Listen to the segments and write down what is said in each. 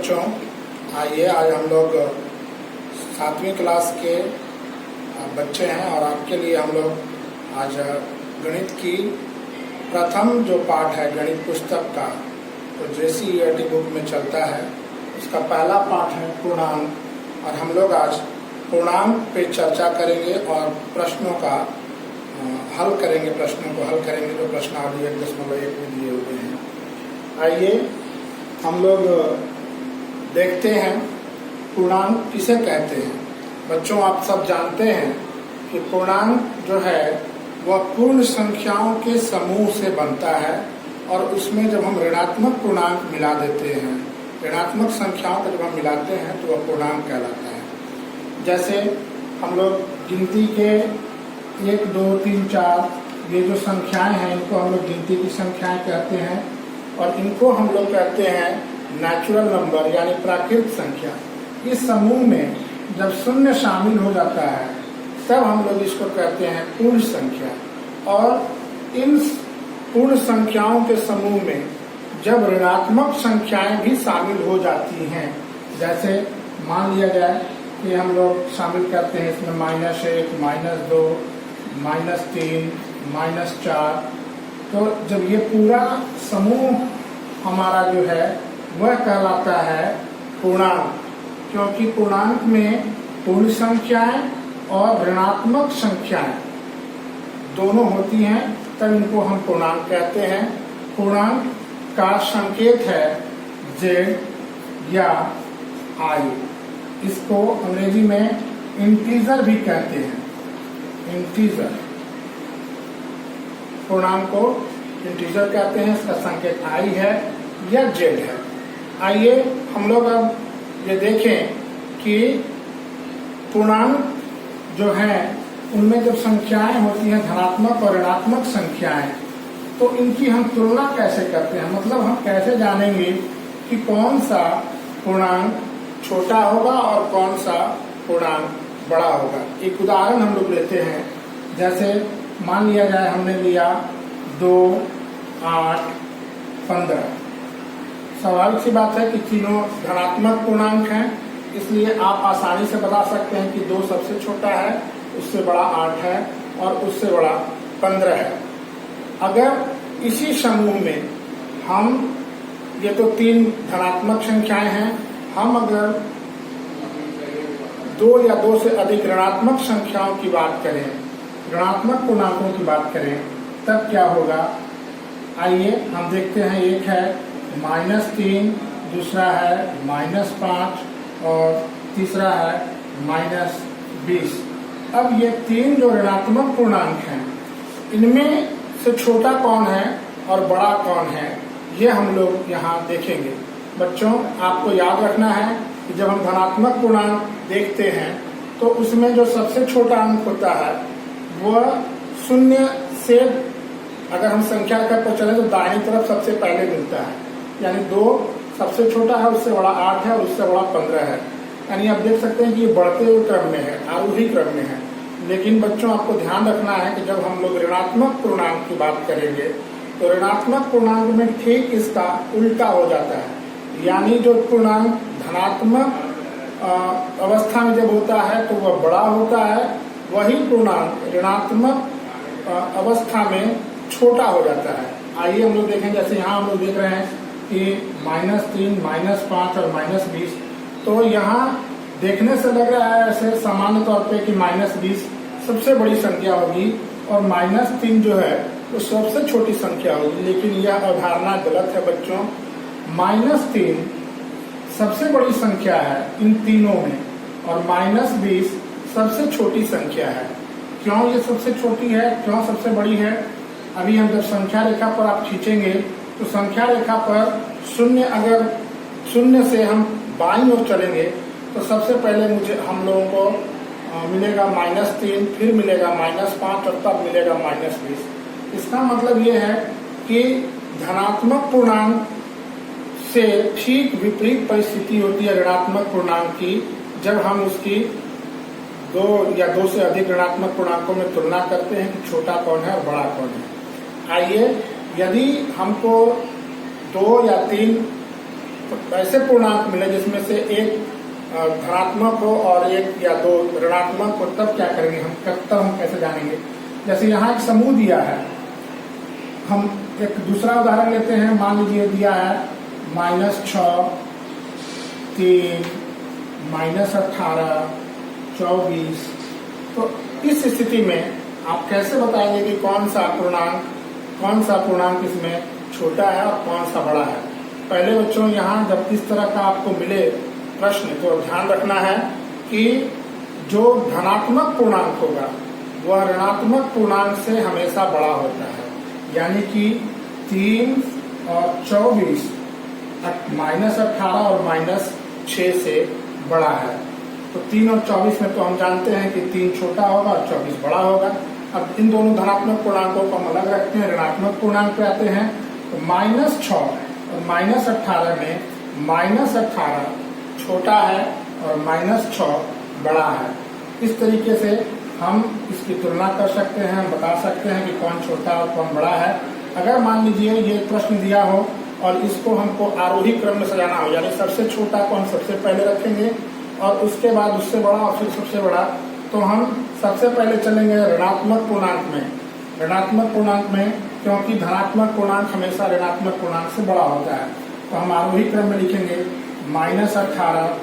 बच्चों, आइए आज हम लोग 7वीं क्लास के बच्चे हैं और आपके लिए हम लोग आज गणित की प्रथम जो पाठ है गणित पुस्तक का, तो JCERT बुक में चलता है, उसका पहला पाठ है पूर्णांक। और हम लोग आज पूर्णांक पे चर्चा करेंगे और प्रश्नों का हल करेंगे, प्रश्नों को हल करेंगे जो प्रश्नावली 1.1 में दिए हुए हैं। आइए हम लोग देखते हैं पूर्णांक किसे कहते हैं। बच्चों, आप सब जानते हैं कि पूर्णांक जो है वह पूर्ण संख्याओं के समूह से बनता है और उसमें जब हम ऋणात्मक पूर्णांक मिला देते हैं, ऋणात्मक संख्याओं को जब हम मिलाते हैं तो वह पूर्णांक कहलाता है। जैसे हम लोग गिनती के 1, 2, 3, 4 ये जो संख्याएं हैं इनको हम लोग गिनती की संख्याएं कहते हैं और इनको हम लोग कहते हैं नेचुरल नंबर यानी प्राकृत संख्या। इस समूह में जब शून्य शामिल हो जाता है तब हम लोग इसको कहते हैं पूर्ण संख्या। और इन पूर्ण संख्याओं के समूह में जब ऋणात्मक संख्याएं भी शामिल हो जाती हैं, जैसे मान लिया जाए कि हम लोग शामिल करते हैं इसमें -1, -2, -3, -4, तो जब ये पूरा समूह हमारा जो है वह कहलाता है पूर्णांक, क्योंकि पूर्णांक में पूर्ण संख्याएं और ऋणात्मक संख्याएं दोनों होती हैं, तब इनको हम पूर्णांक कहते हैं। पूर्णांक का संकेत है Z या I। इसको अंग्रेजी में इंटीजर भी कहते हैं। इंटीजर पूर्णांक को इंटीजर कहते हैं, इसका संकेत I है या Z है। आइए हम लोग अब ये देखें कि पूर्णांक जो है उनमें जब संख्याएं होती हैं धनात्मक और ऋणात्मक संख्याएं, तो इनकी हम तुलना कैसे करते हैं, मतलब हम कैसे जानेंगे कि कौन सा पूर्णांक छोटा होगा और कौन सा पूर्णांक बड़ा होगा। एक उदाहरण हम लोग लेते हैं, जैसे मान लिया जाए हमने लिया 2, 8, 15। स्वाभाविक सी बात है कि तीनों धनात्मक पूर्णांक हैं, इसलिए आप आसानी से बता सकते हैं कि 2 सबसे छोटा है, उससे बड़ा 8 है और उससे बड़ा 15 है। अगर इसी समूह में हम, ये तो 3 धनात्मक संख्याएं हैं, हम अगर 2 या 2 से अधिक ऋणात्मक संख्याओं की बात करें, ऋणात्मक पूर्णांकों की बात करें, तब क्या होगा। आइए हम देखते हैं, एक है -3, दूसरा है -5 और तीसरा है -20। अब ये 3 जो ऋणात्मक पूर्णांक हैं, इनमें से छोटा कौन है और बड़ा कौन है, ये हम लोग यहाँ देखेंगे। बच्चों, आपको याद रखना है कि जब हम धनात्मक पूर्णांक देखते हैं तो उसमें जो सबसे छोटा अंक होता है वह 0 से, अगर हम संख्या पर चले तो दाहिनी तरफ सबसे पहले मिलता है, यानी 2 सबसे छोटा है, उससे बड़ा 8 है और उससे बड़ा 15 है। यानी आप देख सकते हैं कि ये बढ़ते हुए क्रम में है, आरोही क्रम में है। लेकिन बच्चों, आपको ध्यान रखना है कि जब हम लोग ऋणात्मक पूर्णांक की बात करेंगे तो ऋणात्मक पूर्णांक में ठीक इसका उल्टा हो जाता है, यानी जो पूर्णांक धनात्मक अवस्था में जब होता है तो वह बड़ा होता है, वही पूर्णांक ऋणात्मक अवस्था में छोटा हो जाता है। आइए हम लोग देखें, जैसे यहाँ हम लोग देख रहे हैं कि -3, -5 और -20, तो यहाँ देखने से लग रहा है ऐसे सामान्य तौर पे कि -20 सबसे बड़ी संख्या होगी और -3 जो है वो सबसे छोटी संख्या होगी, लेकिन यह अवधारणा गलत है बच्चों। -3 सबसे बड़ी संख्या है इन तीनों में और -20 सबसे छोटी संख्या है। क्यों ये सबसे छोटी है, क्यों सबसे बड़ी है, अभी हम जब संख्या रेखा पर आप खींचेंगे तो संख्या रेखा पर 0, अगर 0 से हम बाईं ओर चलेंगे तो सबसे पहले हम लोगों को मिलेगा -3, फिर मिलेगा -5 और तब मिलेगा -20। इसका मतलब ये है कि धनात्मक पूर्णांक से ठीक विपरीत परिस्थिति होती है ऋणात्मक पूर्णांक की, जब हम उसकी 2 या 2 से अधिक ऋणात्मक पूर्णांकों में तुलना करते हैं कि छोटा कौन है और बड़ा कौन है। आइए, यदि हमको 2 या 3 ऐसे पूर्णांक मिले जिसमें से एक धनात्मक हो और एक या दो ऋणात्मक हो, तब क्या करेंगे हम कैसे जानेंगे। जैसे यहाँ एक समूह दिया है, हम एक दूसरा उदाहरण लेते हैं। मान लीजिए दिया है -6, 3, -18, 24। तो इस स्थिति में आप कैसे बताएंगे कि कौन सा पूर्णांक इसमें छोटा है और कौन सा बड़ा है। पहले बच्चों यहाँ जब इस तरह का आपको मिले प्रश्न तो ध्यान रखना है कि जो धनात्मक पूर्णांक होगा वह ऋणात्मक पूर्णांक से हमेशा बड़ा होता है। यानी कि 3 और 24 -18 और -6 से बड़ा है। तो 3 और 24 में तो हम जानते हैं कि 3 छोटा होगा और 24 बड़ा होगा। अब इन दोनों धनात्मक पूर्णांकों को हम अलग रखते हैं, ऋणात्मक पूर्णांक पे आते हैं। तो -6 और -18 में -18 छोटा है और -6 बड़ा है। इस तरीके से हम इसकी तुलना कर सकते हैं, हम बता सकते हैं कि कौन छोटा और कौन बड़ा है। अगर मान लीजिए ये प्रश्न दिया हो और इसको हमको आरोही क्रम में सजाना हो, यानी सबसे छोटा को हम सबसे पहले रखेंगे और उसके बाद उससे बड़ा और फिर सबसे बड़ा, तो हम सबसे पहले चलेंगे ऋणात्मक पूर्णांक में। ऋणात्मक पूर्णांक में क्योंकि धनात्मक पूर्णांक हमेशा ऋणात्मक पूर्णांक से बड़ा होता है, तो हम आरोही क्रम में लिखेंगे -18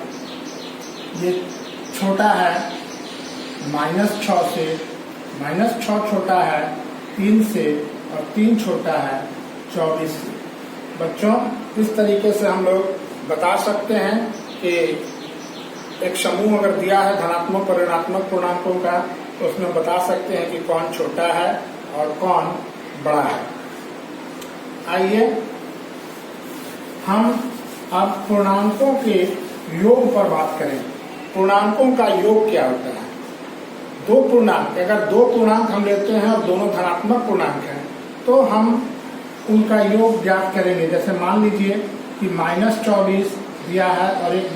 ये छोटा है -6 से, -6 छोटा है 3 से और 3 छोटा है 24 से। बच्चों इस तरीके से हम लोग बता सकते हैं कि एक समूह अगर दिया है धनात्मक और ऋणात्मक पूर्णांकों का, तो उसमें बता सकते हैं कि कौन छोटा है और कौन बड़ा है। आइए हम अब पूर्णांकों के योग पर बात करें। पूर्णांकों का योग क्या होता है। दो पूर्णांक, अगर दो पूर्णांक हम लेते हैं और दोनों धनात्मक पूर्णांक हैं, तो हम उनका योग ज्ञात करेंगे। जैसे मान लीजिए कि -24 दिया है और एक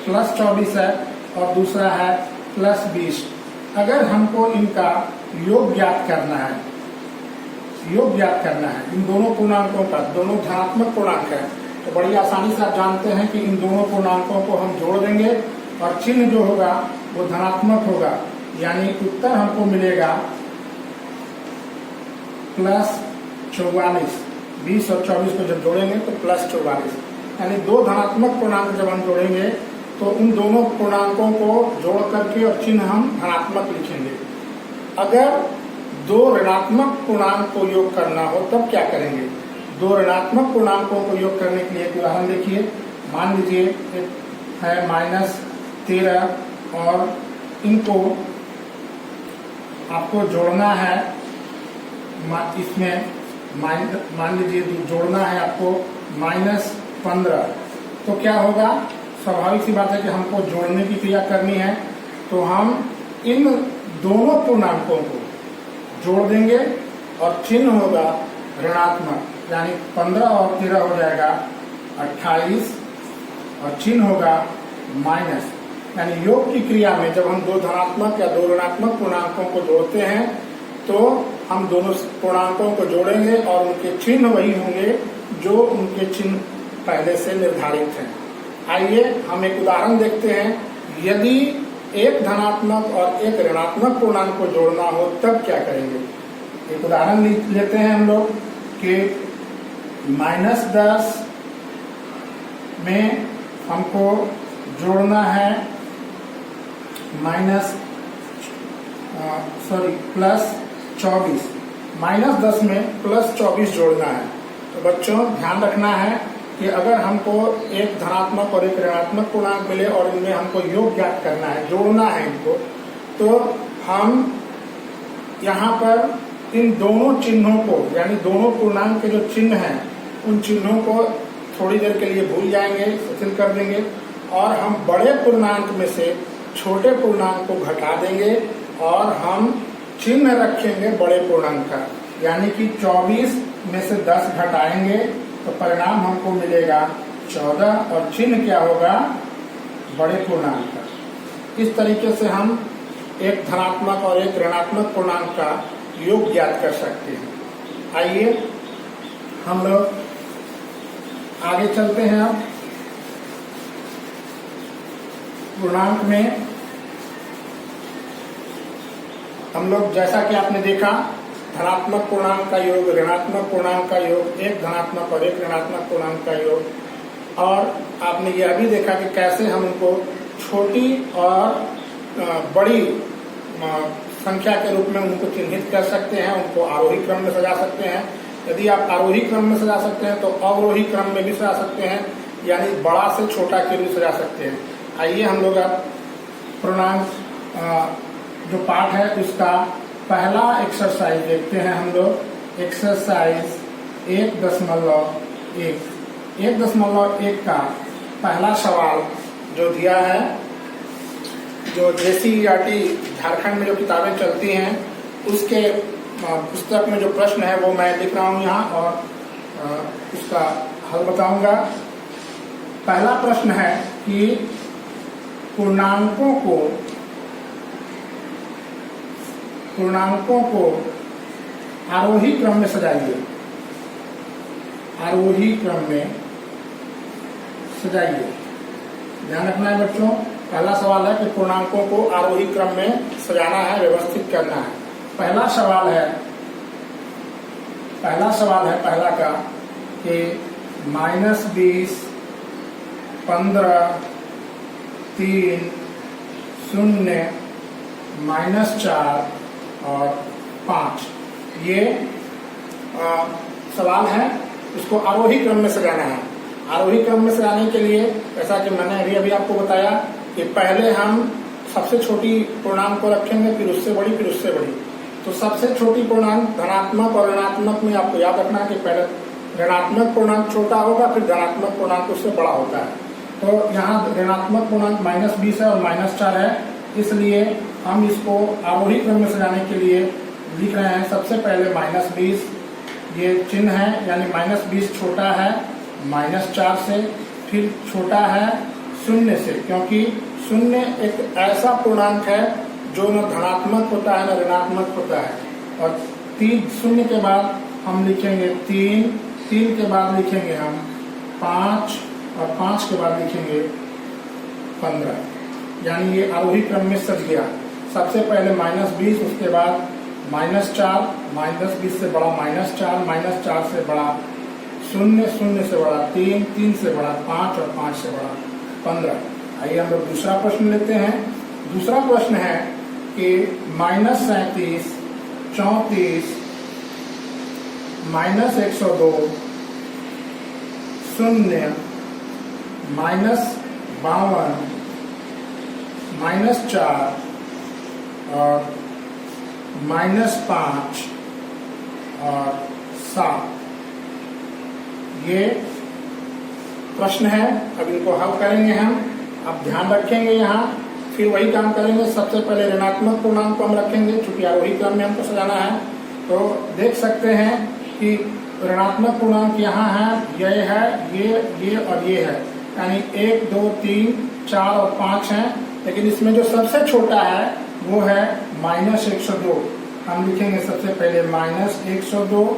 +24 है और दूसरा है +20। अगर हमको इनका योग ज्ञात करना है, इन दोनों पूर्णांकों का, दोनों धनात्मक पूर्णांक है, तो बड़ी आसानी से आप जानते हैं कि इन दोनों पूर्णांकों को हम जोड़ देंगे और चिन्ह जो होगा वो धनात्मक होगा। यानी उत्तर हमको मिलेगा +44। 20 और 24 को जब जोड़ेंगे तो +44। यानी दो धनात्मक पूर्णांक जब हम जोड़ेंगे तो उन दोनों पूर्णांकों को जोड़ करके और चिन्ह हम धनात्मक लिखेंगे। अगर दो ऋणात्मक पूर्णांक को योग करना हो तब क्या करेंगे। दो ऋणात्मक पूर्णांकों को योग करने के लिए एक उदाहरण देखिए। मान लीजिए एक है -13 और इनको आपको जोड़ना है, इसमें मान लीजिए जोड़ना है आपको -15। तो क्या होगा, स्वाभाविक सी बात है कि हमको जोड़ने की क्रिया करनी है, तो हम इन दोनों पूर्णांकों को जोड़ देंगे और चिन्ह होगा ऋणात्मक। यानी 15 और 13 हो जाएगा 28 और चिन्ह होगा माइनस। यानी योग की क्रिया में जब हम दो धनात्मक या दो ऋणात्मक पूर्णांकों को जोड़ते हैं तो हम दोनों पूर्णांकों को जोड़ेंगे और उनके चिन्ह वही होंगे जो उनके चिन्ह पहले से निर्धारित हैं। आइए हम एक उदाहरण देखते हैं। यदि एक धनात्मक और एक ऋणात्मक पूर्णांक को जोड़ना हो तब क्या करेंगे। एक उदाहरण लेते हैं हम लोग कि -10 में हमको जोड़ना है +24। -10 में +24 जोड़ना है। तो बच्चों ध्यान रखना है कि अगर हमको एक धनात्मक और एक ऋणात्मक पूर्णांक मिले और इनमें हमको योग ज्ञात करना है, जोड़ना है इनको, तो हम यहाँ पर इन दोनों चिन्हों को, यानी दोनों पूर्णांक के जो चिन्ह हैं उन चिन्हों को थोड़ी देर के लिए भूल जाएंगे, शिथिल कर देंगे और हम बड़े पूर्णांक में से छोटे पूर्णांक को घटा देंगे और हम चिन्ह रखेंगे बड़े पूर्णांक का। यानी कि 24 में से 10 घटाएंगे तो परिणाम हमको मिलेगा 14 और चिन्ह क्या होगा, बड़े पूर्णांक का। इस तरीके से हम एक धनात्मक और एक ऋणात्मक पूर्णांक का योग ज्ञात कर सकते हैं। आइए हम लोग आगे चलते हैं अब पूर्णांक में। हम लोग जैसा कि आपने देखा धनात्मक पूर्णांक का योग, ऋणात्मक पूर्णांक का योग, एक धनात्मक और एक ऋणात्मक पूर्णांक का योग, और आपने यह भी देखा कि कैसे हम उनको छोटी और बड़ी संख्या के रूप में उनको चिन्हित कर सकते हैं, उनको आरोही क्रम में सजा सकते हैं। यदि आप आरोही क्रम में सजा सकते हैं तो अवरोही क्रम में भी सजा सकते हैं, यानी बड़ा से छोटा के भी सजा सकते हैं। आइए हम लोग अब पूर्णांक जो पाठ है उसका पहला एक्सरसाइज देखते हैं। हम लोग एक्सरसाइज 1.1 का पहला सवाल जो दिया है, जो JCERT झारखंड में जो किताबें चलती हैं उसके पुस्तक में जो प्रश्न है वो मैं लिख रहा हूँ यहाँ और उसका हल बताऊंगा। पहला प्रश्न है कि पूर्णांकों को आरोही क्रम में सजाइए। आरोही क्रम में सजाइए। ध्यान रखना है बच्चों, पहला सवाल है कि पूर्णांकों को आरोही क्रम में सजाना है, व्यवस्थित करना है। पहला सवाल है पहला का कि -20, 15, 3, 0, -4 और 5 ये सवाल है। इसको आरोही क्रम में सजाना है। आरोही क्रम में सजाने के लिए जैसा कि मैंने अभी आपको बताया कि पहले हम सबसे छोटी पूर्णांक को रखेंगे, फिर उससे बड़ी, फिर उससे बड़ी। तो सबसे छोटी पूर्णांक धनात्मक और ऋणात्मक में आपको याद रखना कि पहले ऋणात्मक पूर्णांक छोटा होगा, फिर धनात्मक पूर्णांक उससे बड़ा होता है। तो यहाँ ऋणात्मक पूर्णांक -20 है और -4 है, इसलिए हम इसको आरोही क्रम में सजाने के लिए लिख रहे हैं। सबसे पहले -20 ये चिन्ह है, यानी -20 छोटा है -4 से, फिर छोटा है 0 से, क्योंकि 0 एक ऐसा पूर्णांक है जो न धनात्मक होता है न ऋणात्मक होता है। और 0 के बाद हम लिखेंगे 3 के बाद लिखेंगे हम 5 और 5 के बाद लिखेंगे 15, यानी ये आरोही क्रम में सज गया। सबसे पहले -20, उसके बाद -4, -20 से बड़ा -4, -4 से बड़ा 0, 0 से बड़ा 3, 3 से बड़ा 5 और 5 से बड़ा 15। आइए हम लोग दूसरा प्रश्न लेते हैं। दूसरा प्रश्न है कि -37, 34, -102, 0, -52, -4 और -5 और 7 ये प्रश्न है। अब इनको हल करेंगे हम। अब ध्यान रखेंगे यहाँ, फिर वही काम करेंगे। सबसे पहले ऋणात्मक पूर्णांक को हम रखेंगे, चूंकि आरोही क्रम में हमको सजाना है। तो देख सकते हैं कि ऋणात्मक पूर्णांक यहाँ है, ये और ये है, यानी 1, 2, 3, 4 और 5 है। लेकिन इसमें जो सबसे छोटा है वो है -102। हम लिखेंगे सबसे पहले -102।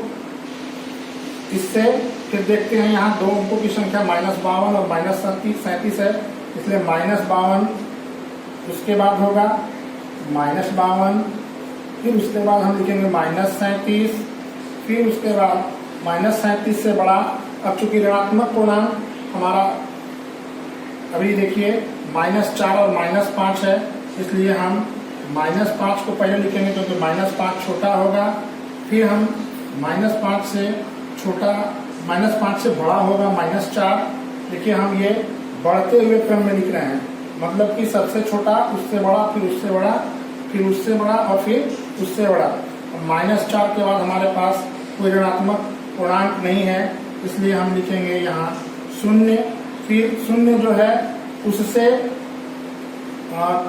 इससे फिर देखते हैं यहाँ दो अंकों की संख्या -52 और -37 है, इसलिए -52 उसके बाद होगा -52, फिर उसके बाद हम लिखेंगे -37, फिर उसके बाद -37 से बड़ा। अब चूंकि ऋणात्मक पूर्णांक हमारा अभी देखिए -4 और -5 है, इसलिए हम -5 को पहले लिखेंगे क्योंकि -5 छोटा होगा। फिर हम -5 से छोटा, -5 से बड़ा होगा -4। देखिए हम ये बढ़ते हुए क्रम में लिख रहे हैं, मतलब कि सबसे छोटा, उससे बड़ा, फिर उससे बड़ा, फिर उससे बड़ा और फिर उससे बड़ा। -4 के बाद हमारे पास कोई ऋणात्मक पूर्णांक नहीं है, इसलिए हम लिखेंगे यहाँ 0। फिर 0 जो है उससे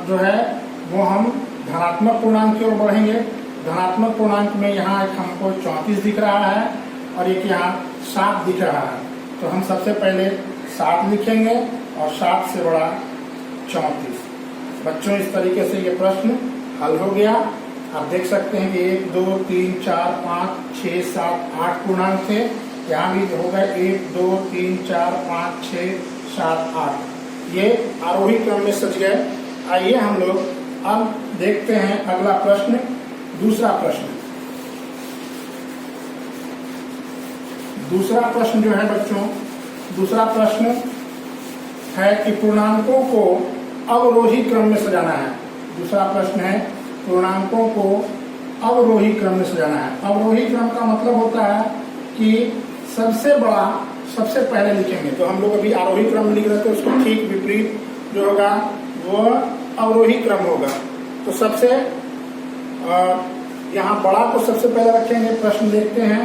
जो है वो हम धनात्मक पूर्णांक की ओर बढ़ेंगे। धनात्मक पूर्णांक में यहाँ एक हमको 34 दिख रहा है और एक यहाँ 7 दिख रहा है। तो हम सबसे पहले 7 लिखेंगे और 7 से बड़ा 34। बच्चों इस तरीके से ये प्रश्न हल हो गया। आप देख सकते हैं कि 1, 2, 3, 4, 5, 6, 7, 8 पूर्णांक थे, यहाँ भी होगा 1 2 3 4 5 6 7 8, ये आरोही क्रम में सज गए। आइए हम लोग अब देखते हैं अगला प्रश्न, दूसरा प्रश्न। दूसरा प्रश्न जो है बच्चों, दूसरा प्रश्न है कि पूर्णांकों को अवरोही क्रम में सजाना है। दूसरा प्रश्न है पूर्णांकों को अवरोही क्रम में सजाना है। अवरोही क्रम का मतलब होता है कि सबसे बड़ा सबसे पहले लिखेंगे। तो हम लोग अभी आरोही क्रम में लिख रहे थे, उसको ठीक विपरीत जो होगा वो अवरोही क्रम होगा। तो सबसे यहाँ बड़ा को सबसे पहले रखेंगे। प्रश्न देखते हैं।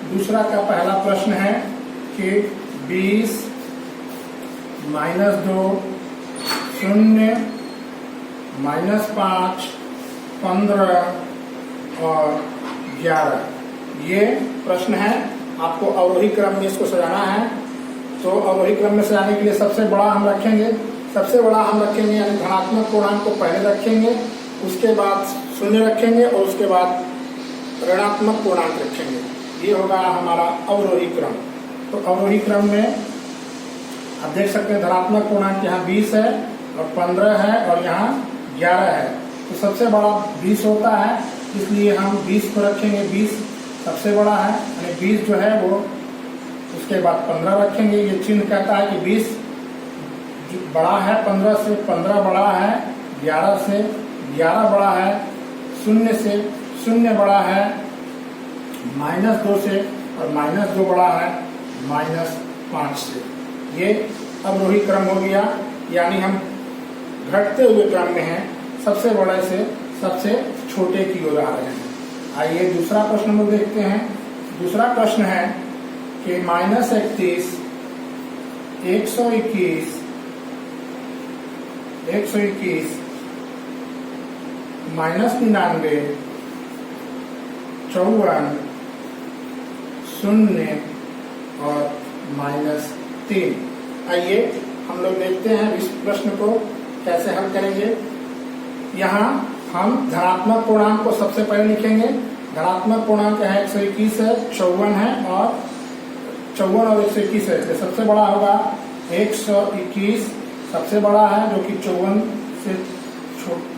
दूसरा का पहला प्रश्न है कि 20 -2 0 -5 15 और 11, ये प्रश्न है। आपको अवरोही क्रम में इसको सजाना है। तो अवरोही क्रम में सजाने के लिए सबसे बड़ा हम रखेंगे, सबसे बड़ा हम रखेंगे यानी धनात्मक पूर्णांक को पहले रखेंगे, उसके बाद शून्य रखेंगे और उसके बाद ऋणात्मक पूर्णांक रखेंगे। ये होगा हमारा अवरोही क्रम। तो अवरोही क्रम में आप देख सकते हैं धनात्मक पूर्णांक यहाँ 20 है और 15 है और यहाँ 11 है। तो सबसे बड़ा 20 होता है, इसलिए हम 20 को रखेंगे। 20 सबसे बड़ा है, यानी 20 जो है वो, उसके बाद 15 रखेंगे। ये चिन्ह कहता है कि 20 बड़ा है 15 से, 15 बड़ा है 11 से, 11 बड़ा है 0 से, 0 बड़ा है -2 से और -2 बड़ा है -5 से। ये अवरोही क्रम हो गया, यानी हम घटते हुए क्रम में हैं, सबसे बड़े से सबसे छोटे की ओर आ रहे हैं। आइए दूसरा प्रश्न हम देखते हैं। दूसरा प्रश्न है कि -31 121 121 -99 54 0 और -3। आइए हम लोग देखते हैं इस प्रश्न को कैसे हल करेंगे। यहाँ हम धनात्मक पूर्णांक को सबसे पहले लिखेंगे। धनात्मक पूर्णांक है 121 है, 54 है और 54 और 121 है। तो सबसे बड़ा होगा 121, सबसे बड़ा है जो कि 54 से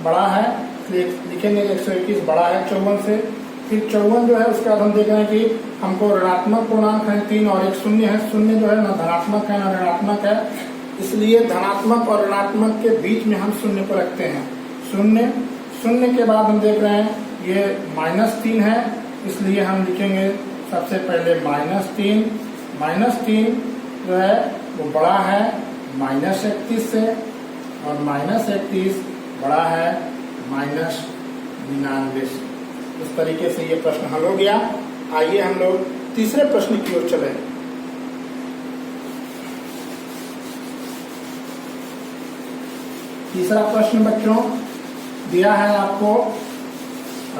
बड़ा है, इसलिए लिखेंगे 121 बड़ा है 54 से। फिर 54 जो है उसके बाद हम देख रहे हैं कि हमको ऋणात्मक पूर्णांक है 3 और एक शून्य है। शून्य जो है ना धनात्मक है ना ऋणात्मक है, इसलिए धनात्मक और ऋणात्मक के बीच में हम शून्य को रखते हैं। शून्य के बाद हम देख रहे हैं ये -3 है, इसलिए हम लिखेंगे सबसे पहले -3। -3 जो है वो बड़ा है -31 से और -31 बड़ा है -99 से। इस तरीके से ये प्रश्न हल हो गया। आइए हम लोग तीसरे प्रश्न की ओर चलें। तीसरा प्रश्न बच्चों दिया है आपको,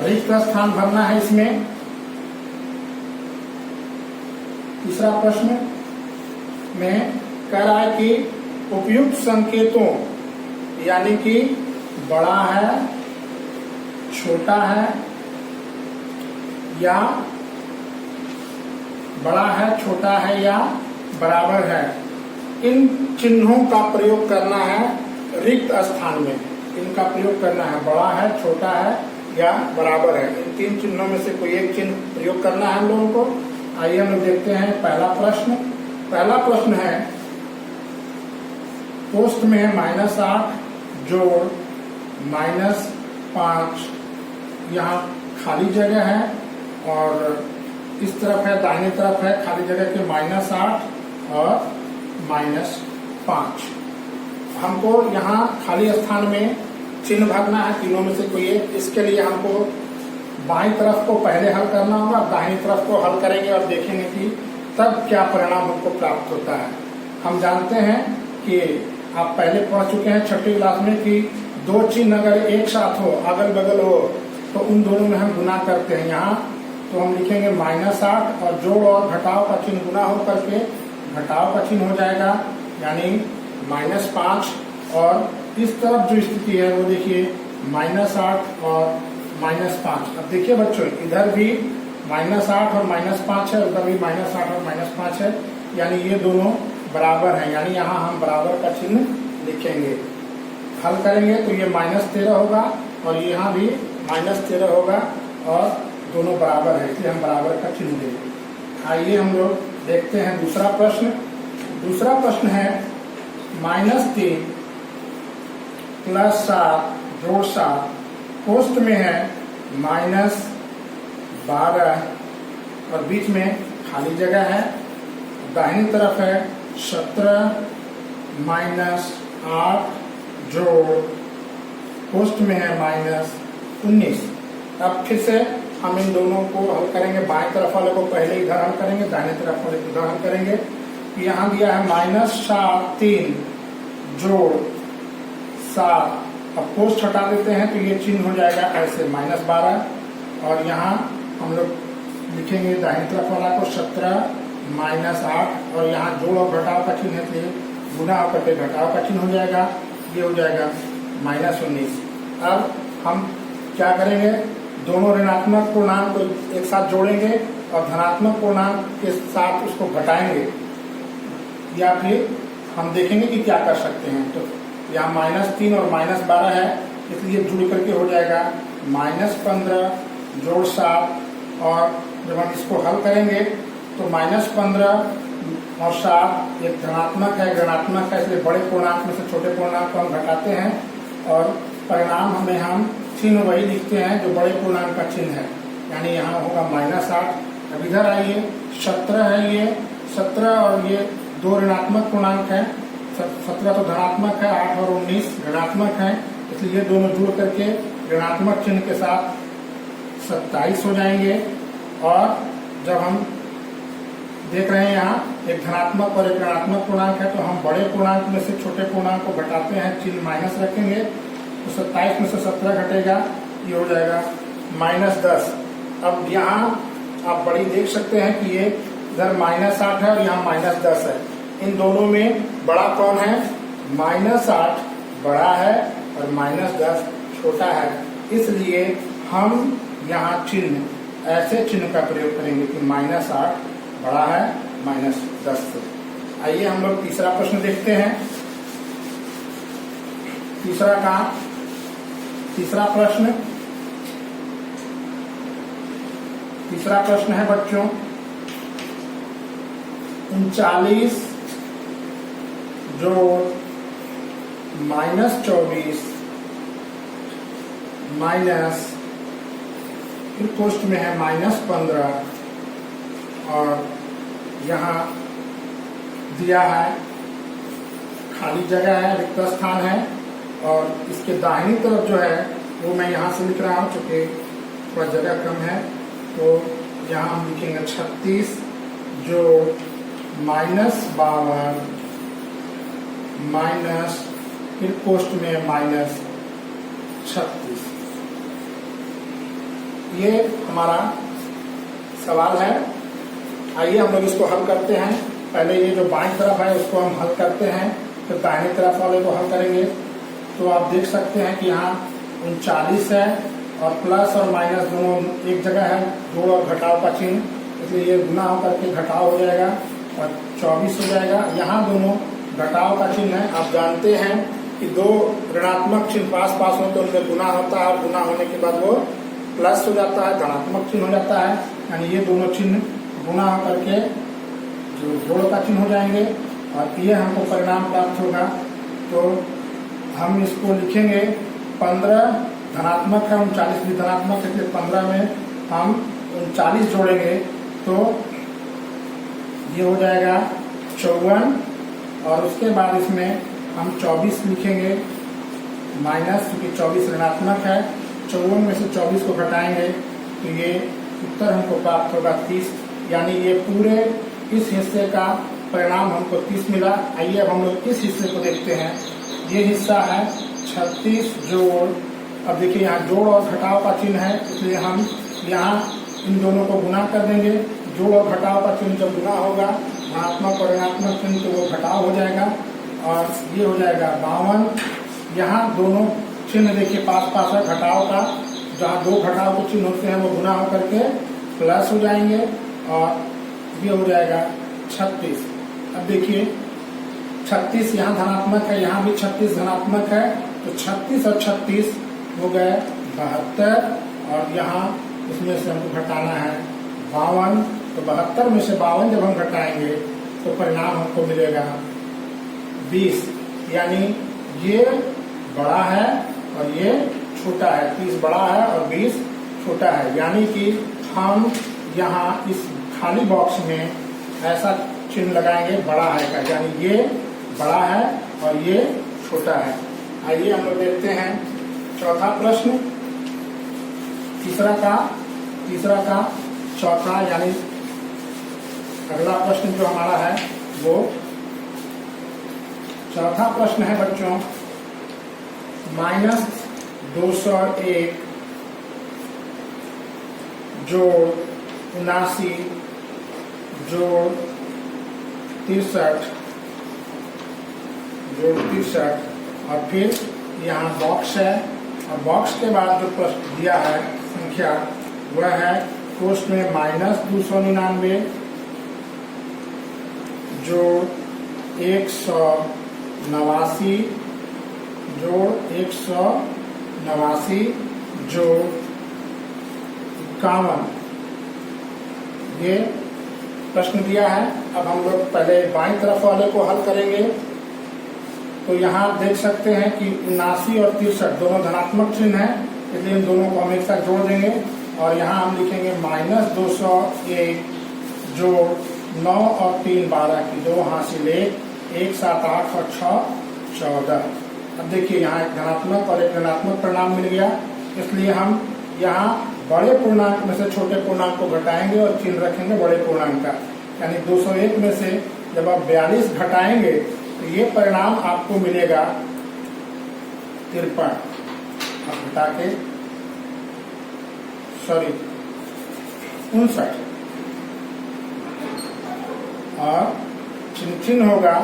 रिक्त स्थान भरना है इसमें। तीसरा प्रश्न में कह रहा है कि उपयुक्त संकेतों यानी कि बड़ा है, छोटा है या बड़ा है, छोटा है या बराबर है, इन चिन्हों का प्रयोग करना है रिक्त स्थान में। इनका प्रयोग करना है, बड़ा है, छोटा है या बराबर है। इन 3 चिन्हों में से कोई एक चिन्ह प्रयोग करना है हम लोगों को। आइए हम लोग देखते हैं पहला प्रश्न। पहला प्रश्न है पोस्ट में है -8 जोड़ -5, यहाँ खाली जगह है और इस तरफ है, दाहिनी तरफ है खाली जगह के -8 और -5। हमको यहाँ खाली स्थान में चिन्ह भरना है, तीनों में से कोई एक। इसके लिए हमको बाईं तरफ को पहले हल करना होगा, दाहिनी तरफ को हल करेंगे और देखेंगे कि तब क्या परिणाम हमको प्राप्त होता है। हम जानते हैं कि आप पहले पढ़ चुके हैं 6ठी क्लास में कि 2 चिन्ह अगर एक साथ हो, अगल बगल हो, तो उन दोनों में हम गुना करते हैं। यहाँ तो हम लिखेंगे -8 और जोड़ और घटाव का चिन्ह गुना हो करके घटाव का चिन्ह हो जाएगा, यानी -5। और इस तरफ जो स्थिति है वो देखिए -8 और -5। अब देखिए बच्चों, इधर भी -8 और -5 है, उधर भी -8 और -5 है, यानी ये दोनों बराबर हैं, यानी यहाँ हम बराबर का चिन्ह लिखेंगे। हल करेंगे तो ये -13 होगा और यहाँ भी -13 होगा और दोनों बराबर है, इसलिए हम बराबर का चिन्ह देंगे। आइए हम लोग देखते हैं दूसरा प्रश्न। दूसरा प्रश्न है -3 + 7 जोड़ 7, पोस्ट में है -12 और बीच में खाली जगह है, दाहिनी तरफ है 17 - 8 जोड़ पोस्ट में है -19। अब फिर से हम इन दोनों को हल करेंगे, बाएं तरफ वाले को पहले इधर हल करेंगे, दाहिने तरफ वाले को इधर हल करेंगे। यहाँ दिया है -3 जोड़ 7, अब पोस्ट हटा देते हैं तो ये चिन्ह हो जाएगा ऐसे -12 और यहाँ हम लोग लिखेंगे दाहिनी तरफ वाला को 17 - 8 और यहाँ जोड़ और घटाव का चिन्ह है इसलिए गुना होकर के घटाव का चिन्ह हो जाएगा, ये हो जाएगा -19। अब हम क्या करेंगे, दोनों ऋणात्मक पूर्णांक को एक साथ जोड़ेंगे और धनात्मक पूर्णांक के साथ उसको घटाएंगे, या फिर हम देखेंगे कि क्या कर सकते हैं। तो यहाँ -3 और -12 है, इसलिए जुड़ करके हो जाएगा -15 जोड़ 7 और जब हम इसको हल करेंगे तो -15 और 7 एक धनात्मक है, ऋणात्मक है, इसलिए बड़े पूर्णांक में से छोटे पूर्णांक को हम घटाते हैं और परिणाम हमें हम चिन्ह वही लिखते हैं जो बड़े पूर्णांक का चिन्ह है, यानी यहाँ होगा -8। अब इधर आइए 17 है, ये 17 और ये दो ऋणात्मक पूर्णांक है, 17 तो धनात्मक है, 8 और 19 ऋणात्मक है, इसलिए दोनों जुड़ करके ऋणात्मक चिन्ह के साथ 27 हो जाएंगे। और जब हम देख रहे हैं यहाँ एक धनात्मक और एक ऋणात्मक पूर्णांक है, तो हम बड़े पूर्णांक में से छोटे पूर्णांक को घटाते हैं, चिन्ह माइनस रखेंगे, तो 27 में से 17 घटेगा, ये हो जाएगा -10। अब यहाँ आप बड़ी देख सकते हैं कि ये इधर -8 है और यहाँ -10 है, इन दोनों में बड़ा कौन है, -8 बड़ा है और -10 छोटा है, इसलिए हम यहाँ चिन्ह ऐसे चिन्ह का प्रयोग करेंगे कि -8 बड़ा है -10 से। आइए हम लोग तीसरा प्रश्न देखते हैं। तीसरा प्रश्न है बच्चों 39 जोड़ -24 माइनस फिर पोस्ट में है -15 और यहाँ दिया है खाली जगह है, रिक्त स्थान है और इसके दाहिनी तरफ जो है वो मैं यहाँ से लिख रहा हूँ क्योंकि थोड़ा जगह कम है, तो यहाँ हम लिखेंगे 36 जो -52 माइनस फिर पोस्ट में -36। ये हमारा सवाल है। आइए हम लोग इसको हल करते हैं। पहले ये जो बाईं तरफ है उसको हम हल करते हैं, फिर दाहिनी तरफ वाले को हल करेंगे। तो आप देख सकते हैं कि यहाँ 39 है और प्लस और माइनस दोनों एक जगह है, जोड़ और घटाव का चिन्ह, इसलिए ये गुना होकर के घटाव हो जाएगा और 24 हो जाएगा। यहाँ दोनों घटाव का चिन्ह है। आप जानते हैं कि दो ऋणात्मक चिन्ह पास पास हो तो उनमें गुना होता है और गुना होने के बाद वो प्लस हो जाता है, धनात्मक चिन्ह हो जाता है, यानी ये दोनों चिन्ह गुना होकर के जो जोड़ का चिन्ह हो जाएंगे और ये हमको परिणाम प्राप्त होगा। तो हम इसको लिखेंगे 15 धनात्मक है, 39 भी धनात्मक है, 15 में हम 39 जोड़ेंगे तो ये हो जाएगा 54 और उसके बाद इसमें हम 24 लिखेंगे माइनस, क्योंकि 24 ऋणात्मक है, 54 में से 24 को घटाएंगे तो ये उत्तर हमको प्राप्त होगा 30, यानी ये पूरे इस हिस्से का परिणाम हमको 30 मिला। आइए अब हम लोग इस हिस्से को देखते हैं। ये हिस्सा है 36 जोड़, अब देखिए यहाँ जोड़ और घटाव का चिन्ह है, इसलिए हम यहाँ इन दोनों को गुना कर देंगे। जोड़ और घटाव का चिन्ह जब गुना होगा, धनात्मक और ऋणात्मक चिन्ह तो वो घटाव हो जाएगा और ये हो जाएगा 52। यहाँ दोनों चिन्ह देखिए पास पास है, घटाव का जहाँ दो घटाव के चिन्ह होते हैं वो गुना होकर के प्लस हो जाएंगे और ये हो जाएगा 36। अब देखिए 36 यहाँ धनात्मक है, यहाँ भी 36 धनात्मक है, तो 36 और 36 हो गए 72, और यहाँ इसमें से हमको घटाना है 52। तो 72 में से 52 जब हम घटाएंगे तो परिणाम हमको मिलेगा 20। यानी ये बड़ा है और ये छोटा है, 30 बड़ा है और 20 छोटा है। यानी कि हम यहाँ इस खाली बॉक्स में ऐसा चिन्ह लगाएंगे बड़ा है का, यानी ये बड़ा है और ये छोटा है। आइए हम लोग देखते हैं चौथा प्रश्न, तीसरा का चौथा यानी अगला प्रश्न जो हमारा है वो चौथा प्रश्न है बच्चों, -201 जोड़ 79 जोड़ 63 और फिर यहाँ बॉक्स है, और बॉक्स के बाद जो प्रश्न दिया है संख्या वह है कोष्ठ में -299 जोड़ 189 जोड़ 189 जोड़ 51। ये प्रश्न दिया है। अब हम लोग पहले बाईं तरफ वाले को हल करेंगे। तो यहाँ देख सकते हैं कि 79 और 63 दोनों धनात्मक चिन्ह है, इसलिए इन दोनों को हम एक साथ जोड़ देंगे और यहाँ हम लिखेंगे -201 जोड़ 9 और 3 12 की 2 हासिल 1 7 8 और 6 14। अब देखिए यहाँ एक धनात्मक और एक ऋणात्मक परिणाम मिल गया, इसलिए हम यहाँ बड़े पूर्णांक में से छोटे पूर्णांक को घटाएंगे और चिन्ह रखेंगे बड़े पूर्णांक का। यानी 201 में से जब आप 42 घटाएंगे तो ये परिणाम आपको मिलेगा 53। अब घटा के 59 और चिन्ह होगा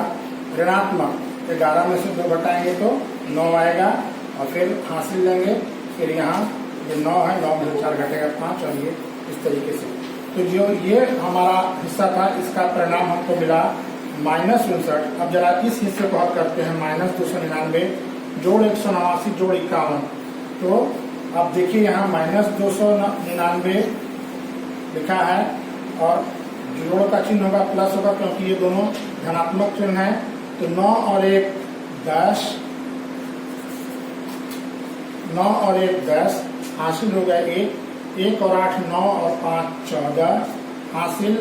ऋणात्मक। 11 में से 2 घटाएंगे तो 9 आएगा और फिर हासिल लेंगे, फिर यहाँ ये 9 है, 9 में से 4 घटेगा 5 और ये इस तरीके से। तो जो ये हमारा हिस्सा था इसका परिणाम हमको मिला -59। अब जरा इस हिस्से को हल करते हैं, -299 जोड़ 189 जोड़ 51। तो अब देखिए यहाँ -299 लिखा है और जोड़ का चिन्ह होगा प्लस होगा क्योंकि ये दोनों धनात्मक चिन्ह है। तो 9 और 1 10, 9 और 1 10 हासिल हो गया 1 और 8 9 और 5 14 हासिल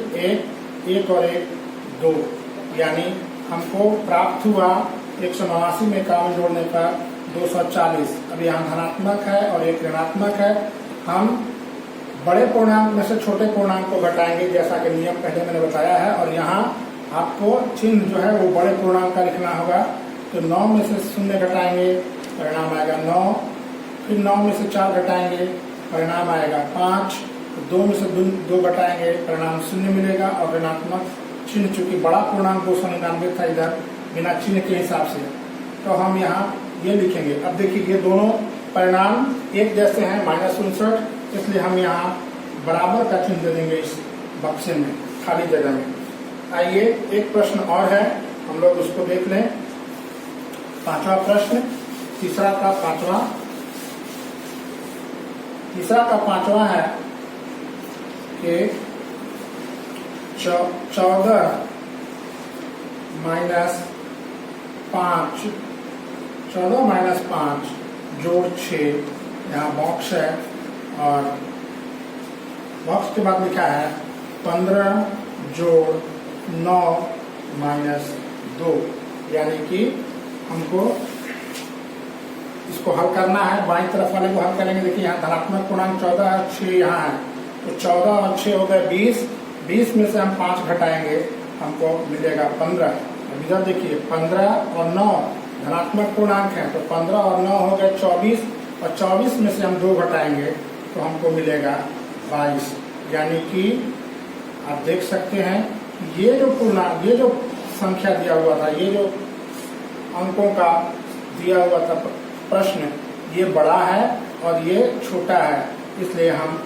1 और 1 2। यानी हमको प्राप्त हुआ 189 में 51 जोड़ने पर 240। अब यहाँ धनात्मक है और एक ऋणात्मक है। हम बड़े पूर्णांक में से छोटे पूर्णांक को घटाएंगे जैसा कि नियम पहले मैंने बताया है, और यहाँ आपको चिन्ह जो है वो बड़े पूर्णांक का लिखना होगा। तो 9 में से 0 घटाएंगे परिणाम आएगा 9, फिर 9 में से 4 घटाएंगे परिणाम आएगा 5, 2 में से 2 घटाएंगे परिणाम 0 मिलेगा और ऋणात्मक चिन्ह चूंकि बड़ा पूर्णांक 299 था इधर बिना चिन्ह के हिसाब से, तो हम यहाँ ये लिखेंगे। अब देखिए ये दोनों परिणाम एक जैसे हैं -59, इसलिए हम यहाँ बराबर का चिन्ह दे देंगे इस बक्से में खाली जगह में। आइए एक प्रश्न और है, हम लोग उसको देख लें। 5वां प्रश्न, तीसरा का पांचवा है कि 14 - 5 जोड़ 6, यहाँ बॉक्स है और बॉक्स के बाद लिखा है 15 जोड़ 9 - 2। यानी कि हमको इसको हल करना है, बाईं तरफ वाले को हल करेंगे। देखिए यहाँ धनात्मक पूर्णांक 14 और 6 यहाँ है, तो 14 और 6 हो गए 20, 20 में से हम 5 घटाएंगे हमको मिलेगा 15। अब इधर देखिए 15 और 9 धनात्मक पूर्णांक है, तो 15 और 9 हो गए 24, और 24 में से हम 2 घटाएंगे तो हमको मिलेगा 22। यानी कि आप देख सकते हैं ये जो पूर्णांक, ये जो संख्या दिया हुआ था, ये जो अंकों का दिया हुआ था प्रश्न, ये बड़ा है और ये छोटा है, इसलिए हम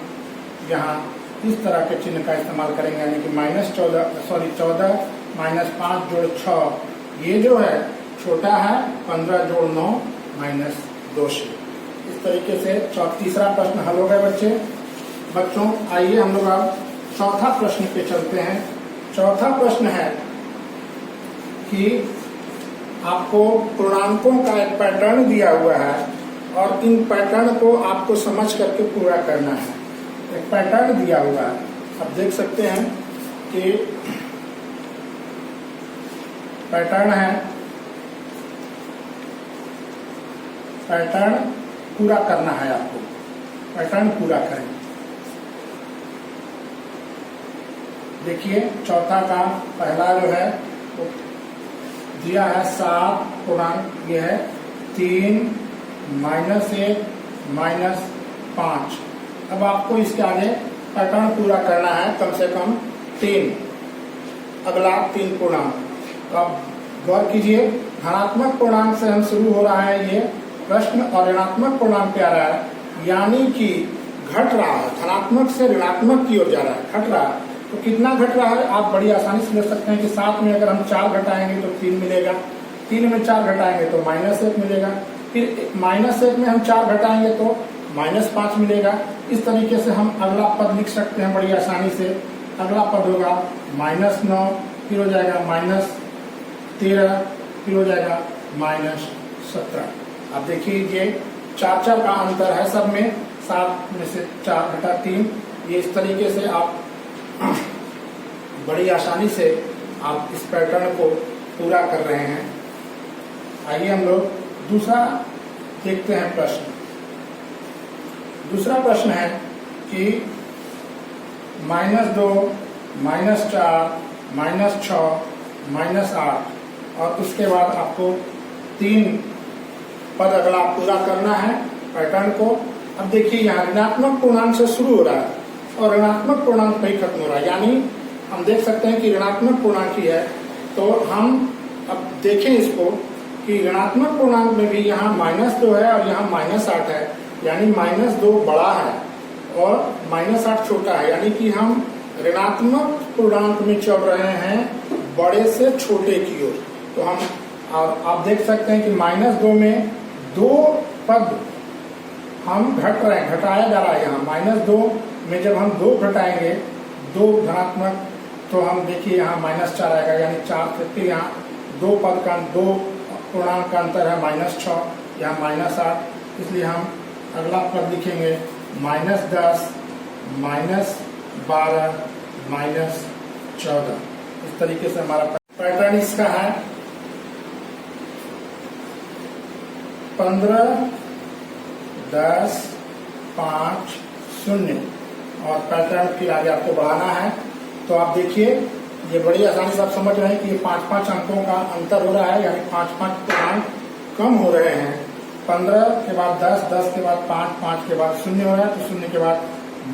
यहाँ इस तरह के चिन्ह का इस्तेमाल करेंगे, यानी कि -14 -5 जोड़ 6, ये जो है छोटा है 15 जोड़ 9 -2 से। इस तरीके से तीसरा प्रश्न हल हो गया बच्चों। आइए हम लोग अब चौथा प्रश्न पे चलते हैं। चौथा प्रश्न है कि आपको पूर्णांकों का एक पैटर्न दिया हुआ है और इन पैटर्न को आपको समझ करके पूरा करना है। एक पैटर्न दिया हुआ है, आप देख सकते हैं कि पैटर्न है, पैटर्न पूरा करना है आपको, पैटर्न पूरा करें। देखिए चौथा का पहला जो है वो दिया है 7 पूर्णांक, ये है 3 -1 -5। अब आपको इसके आगे पैटर्न पूरा करना है, कम से कम 3, अगला 3 पूर्णांक। अब गौर कीजिए, धनात्मक पूर्णांक से हम शुरू हो रहा है ये प्रश्न और ऋणात्मक पूर्णांक पे आ रहा है, यानी कि घट रहा है, धनात्मक से ऋणात्मक की ओर जा रहा है, घट रहा है। तो कितना घट रहा है आप बड़ी आसानी से ले सकते हैं कि 7 में अगर हम 4 घटाएंगे तो 3 मिलेगा, 3 में 4 घटाएंगे तो -1 मिलेगा, फिर -1 में हम 4 घटाएंगे तो -5 मिलेगा। इस तरीके से हम अगला पद लिख सकते हैं बड़ी आसानी से। अगला पद होगा -9, फिर हो जाएगा -13, फिर हो जाएगा -17। अब देखिए ये 4 का अंतर है सब में, 7 में से 4 घटा 3, ये इस तरीके से आप बड़ी आसानी से आप इस पैटर्न को पूरा कर रहे हैं। आइए हम लोग दूसरा देखते हैं प्रश्न। दूसरा प्रश्न है कि -2 -4 -6 -8 और उसके बाद आपको 3 पद अगला पूरा करना है पैटर्न को। अब देखिए यहाँ ऋणात्मक पूर्णांक से शुरू हो रहा है और ऋणात्मक पूर्णांक पे ही खत्म हो रहा है, यानी हम देख सकते हैं कि ऋणात्मक पूर्णांक ही है। तो हम अब देखें इसको कि ऋणात्मक पूर्णांक में भी यहाँ -2 है और यहाँ -8 है, यानी -2 बड़ा है और -8 छोटा है, यानी कि हम ऋणात्मक पूर्णांक में चल रहे हैं बड़े से छोटे की ओर। तो हम आप देख सकते हैं कि -2 में 2 पद हम घट रहे हैं, घटाया जा रहा है। यहाँ -2 में जब हम 2 घटाएंगे, 2 धनात्मक, तो हम देखिए यहाँ -4 आएगा, यानी 4 से फिर यहाँ 2 पद का 2 पूर्णांक का अंतर है -6, यहाँ -8, इसलिए हम अगला पद लिखेंगे -10 -12 -14। इस तरीके से हमारा पैटर्न इसका है 15 10 5 0 और पैटर्न फिर आगे आपको बढ़ाना है। तो आप देखिए ये बड़ी आसानी से आप समझ रहे हैं कि ये 5-5 अंकों का अंतर हो रहा है, यानी 5-5 पूर्णांक कम हो रहे हैं। 15 के बाद 10, 10 के बाद 5, 5 के बाद 0 हो रहा है, तो 0 के बाद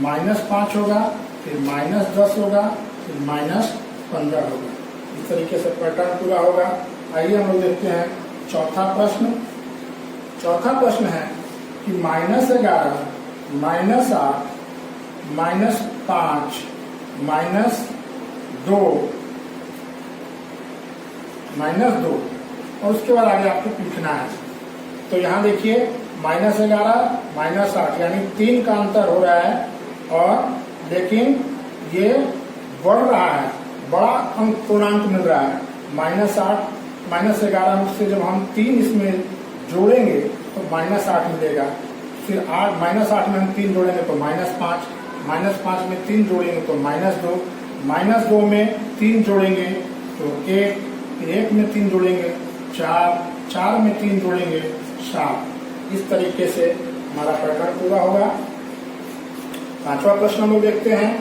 -5 होगा, फिर -10 होगा, फिर -15 होगा। इस तरीके से पैटर्न पूरा होगा। आइए हम लोग देखते हैं चौथा प्रश्न। चौथा प्रश्न है कि -11 -8 -5 -2 और उसके बाद आगे आपको पूछना है। तो यहाँ देखिए -11 -8 यानी 3 का अंतर हो रहा है, और लेकिन ये बढ़ रहा है, बड़ा अंक पूर्णांक मिल रहा है। -8 -11 से जब हम 3 इसमें जोड़ेंगे तो -8 मिलेगा, फिर -8 में हम 3 जोड़ेंगे तो -5, -5 में 3 जोड़ेंगे तो -2, -2 में 3 जोड़ेंगे तो 1, फिर 1 में 3 जोड़ेंगे 4, 4 में 3 जोड़ेंगे 7। इस तरीके से हमारा पैटर्न पूरा होगा। पांचवा प्रश्न हम लोग देखते हैं,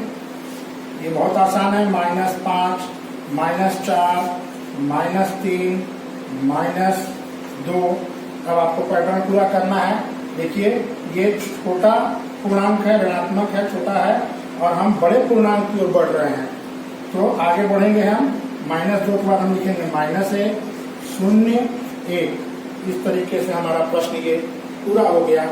ये बहुत आसान है। -5 -4 -3 -2। अब आपको पैटर्न पूरा करना है। देखिए ये छोटा पूर्णांक है, ऋणात्मक है, छोटा है, और हम बड़े पूर्णांक की ओर बढ़ रहे हैं। तो आगे बढ़ेंगे हम, -2 के बाद हम लिखेंगे -1 0 1। इस तरीके से हमारा प्रश्न ये पूरा हो गया।